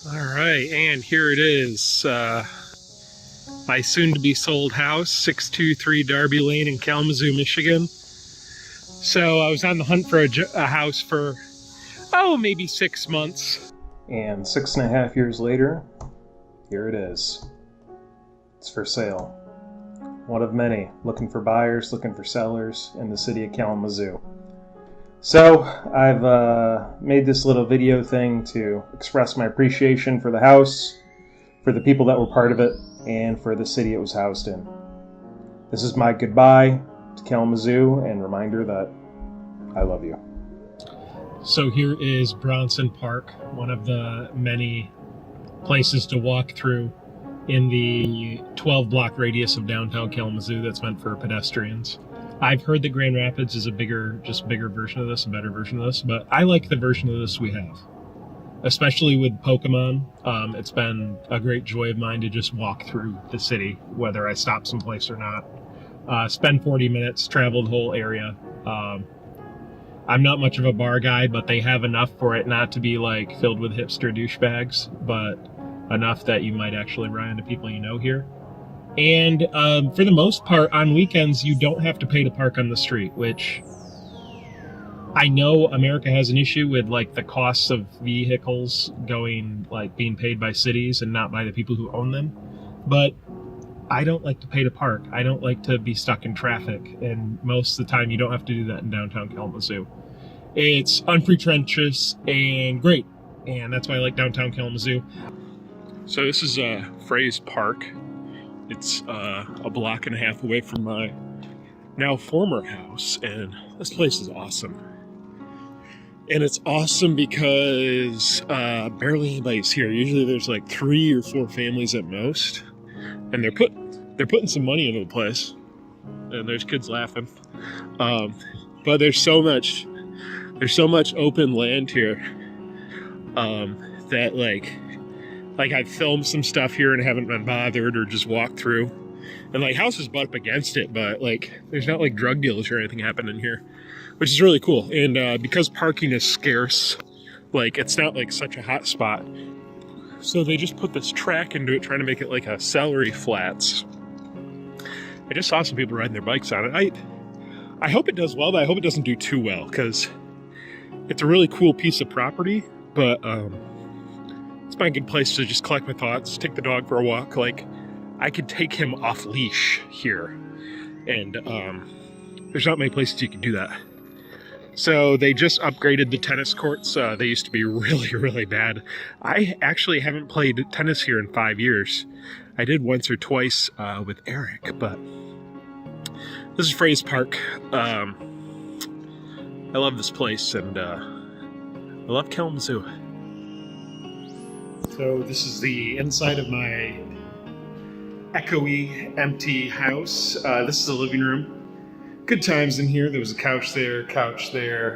All right, and here it is. My soon-to-be sold house, 623 Darby Lane in Kalamazoo, Michigan. So I was on the hunt for a house for, maybe 6 months. And 6.5 years later, here it is. It's for sale. One of many, looking for buyers, looking for sellers in the city of Kalamazoo. So I've made this little video thing to express my appreciation for the house, for the people that were part of it, and for the city it was housed in. This is my goodbye to Kalamazoo and reminder that I love you. So here is Bronson Park, one of the many places to walk through in the 12-block radius of downtown Kalamazoo that's meant for pedestrians. I've heard that Grand Rapids is a bigger version of this, a better version of this, but I like the version of this we have. Especially with Pokemon, it's been a great joy of mine to just walk through the city, whether I stop someplace or not. Spend 40 minutes, travel the whole area. I'm not much of a bar guy, but they have enough for it not to be like filled with hipster douchebags, but enough that you might actually run into people you know here. And for the most part, on weekends, you don't have to pay to park on the street, which I know America has an issue with, like, the costs of vehicles being paid by cities and not by the people who own them. But I don't like to pay to park. I don't like to be stuck in traffic. And most of the time, you don't have to do that in downtown Kalamazoo. It's unpretentious and great. And that's why I like downtown Kalamazoo. So this is Fraze Park. It's a block and a half away from my now former house, and this place is awesome. And it's awesome because barely anybody's here. Usually there's like 3 or 4 families at most, and they're putting some money into the place, and there's kids laughing. But there's so much open land here that like I've filmed some stuff here and haven't been bothered, or just walked through, and like houses butt up against it, but like there's not like drug deals or anything happening here, which is really cool. And because parking is scarce, like it's not like such a hot spot, so they just put this track into it, trying to make it like a celery flats. I just saw some people riding their bikes on it. I hope it does well, but I hope it doesn't do too well, because it's a really cool piece of property, but it's my good place to just collect my thoughts, take the dog for a walk. Like, I could take him off leash here, and there's not many places you can do that. So they just upgraded the tennis courts. They used to be really, really bad. I actually haven't played tennis here in 5 years. I did once or twice with Eric, but this is Fraze Park. I love this place, and I love Kalamazoo. So this is the inside of my echoey, empty house. This is the living room. Good times in here. There was a couch there.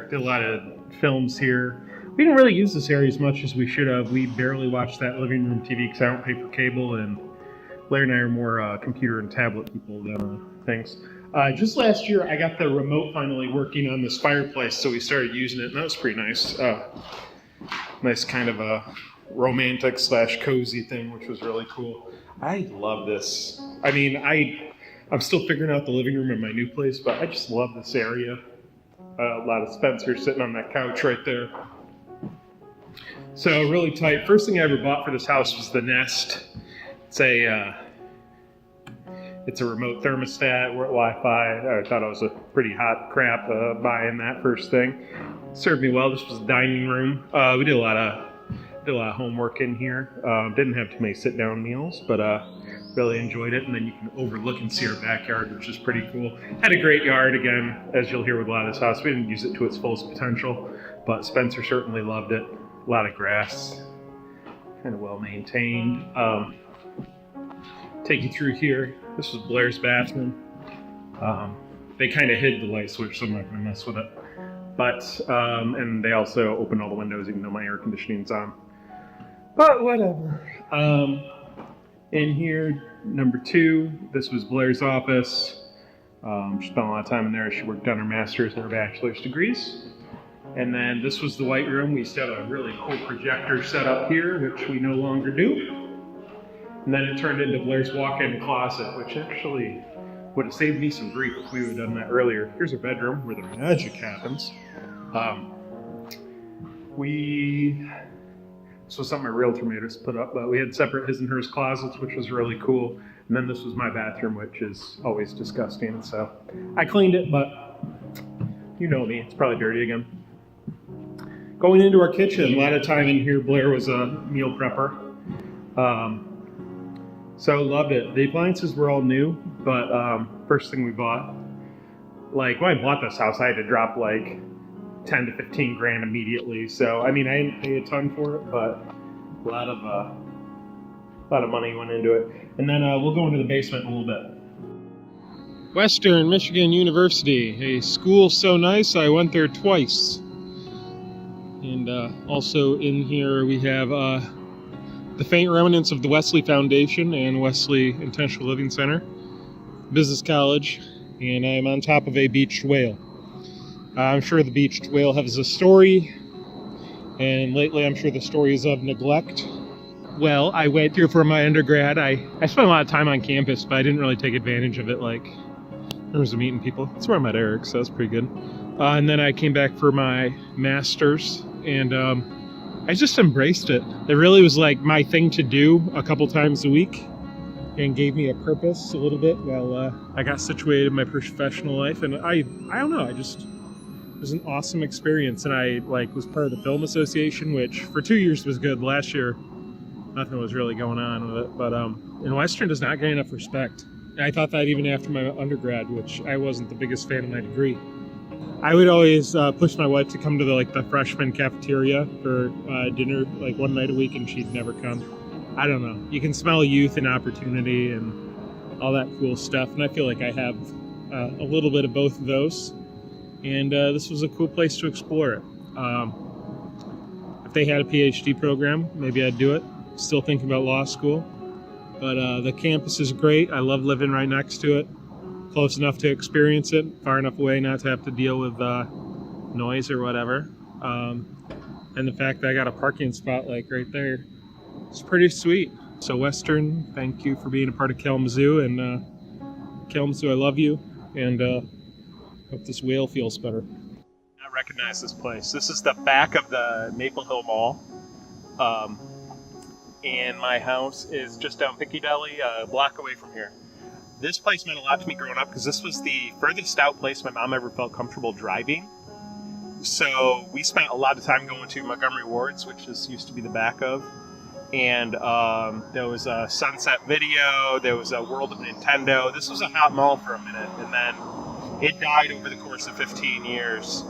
Did a lot of films here. We didn't really use this area as much as we should have. We barely watched that living room TV because I don't pay for cable, and Larry and I are more computer and tablet people than things. Just last year, I got the remote finally working on this fireplace, so we started using it, and that was pretty nice. Nice kind of a romantic / cozy thing, which was really cool. I love this. I mean, I'm still figuring out the living room in my new place, but I just love this area. A lot of Spencer sitting on that couch right there. So really tight. First thing I ever bought for this house was the Nest. It's a remote thermostat, Wi-Fi. I thought it was a pretty hot crap buying that first thing. Served me well. This was a dining room. We did a lot of homework in here. Didn't have too many sit-down meals, but really enjoyed it. And then you can overlook and see our backyard, which is pretty cool. Had a great yard, again, as you'll hear with a lot of this house. We didn't use it to its fullest potential, but Spencer certainly loved it. A lot of grass, kind of well maintained. Take you through here. This was Blair's bathroom. They kind of hid the light switch, so I'm not going to mess with it. But, and they also opened all the windows, even though my air conditioning's on. But whatever. In here, number 2, this was Blair's office. She spent a lot of time in there. She worked on her master's and her bachelor's degrees. And then this was the white room. We used to have a really cool projector set up here, which we no longer do. And then it turned into Blair's walk-in closet, which actually would have saved me some grief if we would have done that earlier. Here's our bedroom where the magic happens. This was something my realtor made us put up, but we had separate his and hers closets, which was really cool. And then this was my bathroom, which is always disgusting. So I cleaned it, but you know me, it's probably dirty again. Going into our kitchen, a lot of time in here, Blair was a meal prepper. So loved it. The appliances were all new, but first thing we bought, like when I bought this house, I had to drop like 10 to 15 grand immediately. So, I mean, I didn't pay a ton for it, but a lot of money went into it. And then we'll go into the basement in a little bit. Western Michigan University, a school so nice I went there twice. And also in here we have the faint remnants of the Wesley Foundation and Wesley Intentional Living Center, Business College, and I'm on top of a beached whale. I'm sure the beached whale has a story, and lately I'm sure the story is of neglect. Well, I went here for my undergrad. I spent a lot of time on campus, but I didn't really take advantage of it, like, in terms of meeting people. That's where I met Eric, so that's pretty good. And then I came back for my master's, and I just embraced it. It really was like my thing to do a couple times a week, and gave me a purpose a little bit while I got situated in my professional life. And I don't know, it was an awesome experience. And I was part of the film association, which for 2 years was good. Last year, nothing was really going on with it. But and Western does not get enough respect. I thought that even after my undergrad, which I wasn't the biggest fan of my degree. I would always push my wife to come to the freshman cafeteria for dinner one night a week, and she'd never come. I don't know. You can smell youth and opportunity and all that cool stuff, and I feel like I have a little bit of both of those. And this was a cool place to explore it. If they had a PhD program, maybe I'd do it. Still thinking about law school. But the campus is great. I love living right next to it. Close enough to experience it, far enough away not to have to deal with noise or whatever. And the fact that I got a parking spot right there, it's pretty sweet. So Western, thank you for being a part of Kalamazoo, and Kalamazoo, I love you, and hope this whale feels better. I recognize this place. This is the back of the Maple Hill Mall, and my house is just down Piccadilly, a block away from here. This place meant a lot to me growing up because this was the furthest out place my mom ever felt comfortable driving. So we spent a lot of time going to Montgomery Ward's, which used to be the back of. And there was a Sunset Video, there was a World of Nintendo. This was a hot mall for a minute, and then it died over the course of 15 years.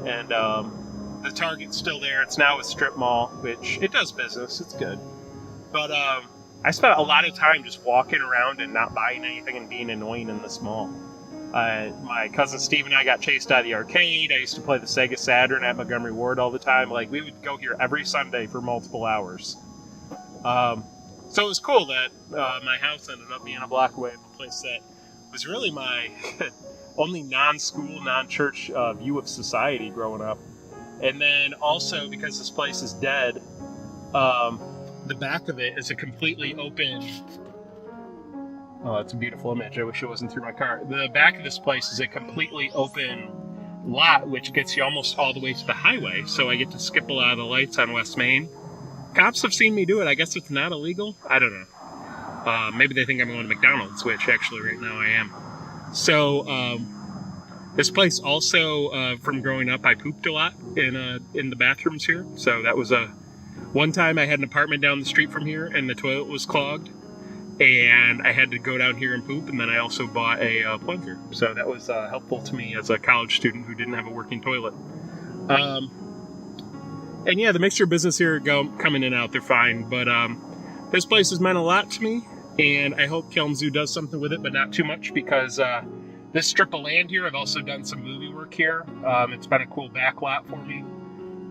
And the Target's still there. It's now a strip mall, which it does business. It's good. But I spent a lot of time just walking around and not buying anything and being annoying in this mall. My cousin Steve and I got chased out of the arcade. I used to play the Sega Saturn at Montgomery Ward all the time. We would go here every Sunday for multiple hours. So it was cool that my house ended up being a block away from a place that was really my only non-school, non-church view of society growing up. And then also, because this place is dead, the back of it is a completely open... Oh, that's a beautiful image. I wish it wasn't through my car. The back of this place is a completely open lot, which gets you almost all the way to the highway. So I get to skip a lot of the lights on West Main. Cops have seen me do it. I guess it's not illegal. I don't know. Maybe they think I'm going to McDonald's, which actually right now I am. So this place also, from growing up, I pooped a lot in the bathrooms here. So that was one time I had an apartment down the street from here, and the toilet was clogged. And I had to go down here and poop, and then I also bought a plunger. So that was helpful to me as a college student who didn't have a working toilet. And yeah, the mixture business here coming in and out, they're fine. But this place has meant a lot to me, and I hope Kalamazoo does something with it, but not too much, because this strip of land here, I've also done some movie work here. It's been a cool back lot for me.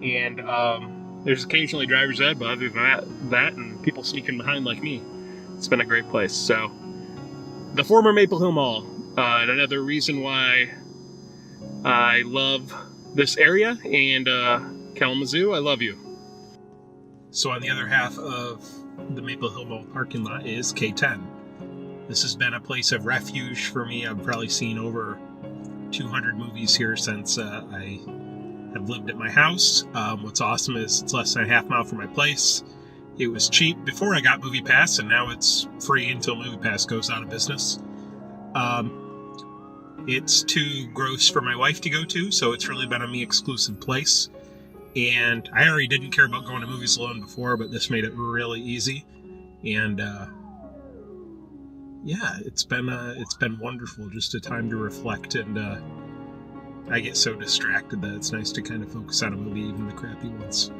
And there's occasionally driver's ed, but other than that and people sneaking behind like me, it's been a great place. So, the former Maple Hill Mall, and another reason why I love this area, and Kalamazoo, I love you. So on the other half of the Maple Hill Mall parking lot is K10. This has been a place of refuge for me. I've probably seen over 200 movies here since I have lived at my house. What's awesome is it's less than a half mile from my place. It was cheap before I got MoviePass, and now it's free until MoviePass goes out of business. It's too gross for my wife to go to, so it's really been a me exclusive place. And I already didn't care about going to movies alone before, but this made it really easy. And yeah, it's been wonderful, just a time to reflect, and I get so distracted that it's nice to kind of focus on a movie, even the crappy ones.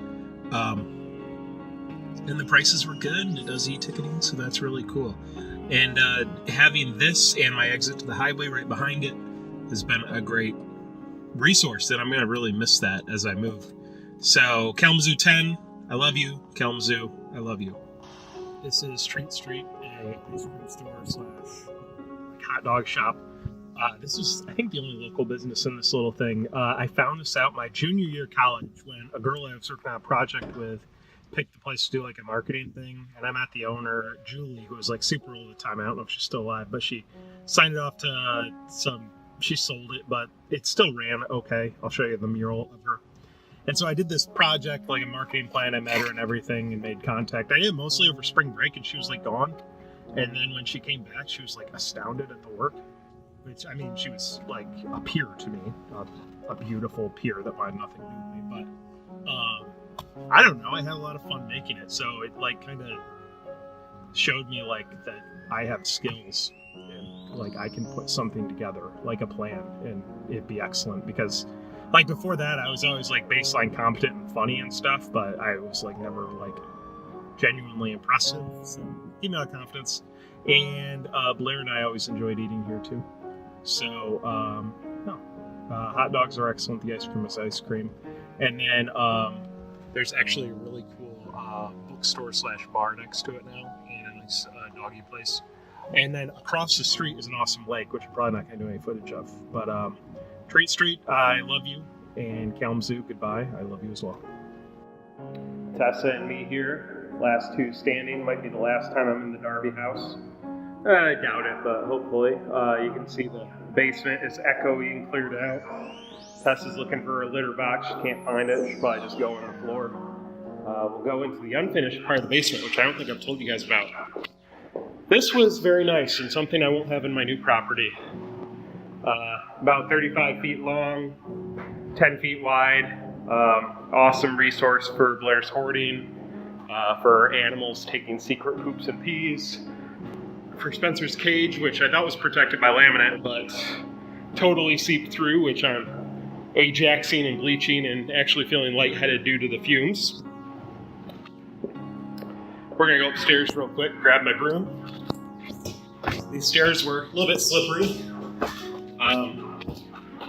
And the prices were good, and it does e-ticketing, so that's really cool. And having this and my exit to the highway right behind it has been a great resource, and I'm going to really miss that as I move. So, Kalamazoo 10, I love you. Kalamazoo, I love you. This is Treat Street, a ice cream store / hot dog shop. This is, I think, the only local business in this little thing. I found this out my junior year of college when a girl I was working on a project with picked the place to do like a marketing thing, and I met the owner, Julie, who was like super old at the time. I don't know if she's still alive, but she signed it off to she sold it, but it still ran okay. I'll show you the mural of her. And so I did this project, like a marketing plan. I met her and everything and made contact. I did mostly over spring break, and she was like gone. And then when she came back, she was like astounded at the work, which, I mean, she was like a peer to me, a beautiful peer that wanted nothing to do with me. But I don't know, I had a lot of fun making it. So it like kind of showed me like that I have skills, and like I can put something together, like a plan, and it'd be excellent. Because like before that, I was always like baseline competent and funny and stuff, but I was like never like genuinely impressive. So gave me a lot of confidence. And Blair and I always enjoyed eating here too. So hot dogs are excellent. The ice cream is ice cream. And then there's actually a really cool bookstore / bar next to it now, and a nice doggy place. And then across the street is an awesome lake, which I'm probably not going to do any footage of. But Treat Street, I love you. And Kalamazoo, goodbye. I love you as well. Tessa and me here, last two standing. Might be the last time I'm in the Darby house. I doubt it, but hopefully. You can see the basement is echoey and cleared out. Tessa's looking for a litter box. She can't find it. She'll probably just go on the floor. We'll go into the unfinished part of the basement, which I don't think I've told you guys about. This was very nice and something I won't have in my new property. About 35 feet long, 10 feet wide. Awesome resource for Blair's hoarding, for animals taking secret poops and pees, for Spencer's cage, which I thought was protected by laminate, but totally seeped through, which I'm ajaxing and bleaching and actually feeling lightheaded due to the fumes. We're gonna go upstairs real quick, grab my broom. These stairs were a little bit slippery.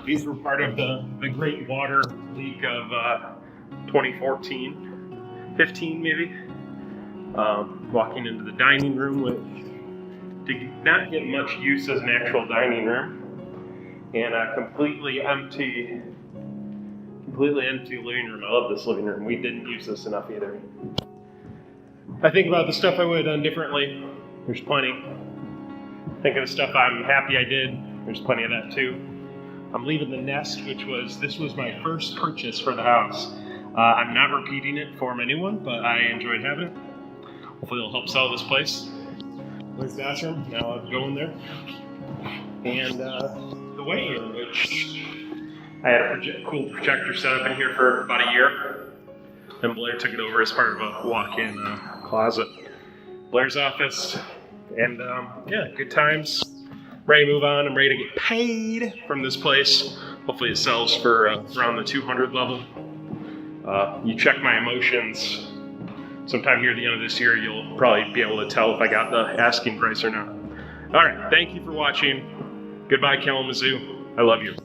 These were part of the great water leak of 2014, 15 maybe. Walking into the dining room, which did not get much use as an actual dining room, and a completely empty living room. I love this living room. We didn't use this enough either. I think about the stuff I would have done differently. There's plenty. Think of the stuff I'm happy I did. There's plenty of that too. I'm leaving the nest, this was my first purchase for the house. I'm not repeating it for my new one, but I enjoyed having it. Hopefully it'll help sell this place. There's the bathroom. Now I'll go in there. And the weight room, which I had a cool projector set up in here for about a year. Then Blair took it over as part of a walk-in closet. Blair's office. And yeah, good times. Ready to move on. I'm ready to get paid from this place. Hopefully it sells for around the 200 level. You check my emotions sometime here at the end of this year, you'll probably be able to tell if I got the asking price or not. All right, thank you for watching. Goodbye, Kalamazoo. I love you.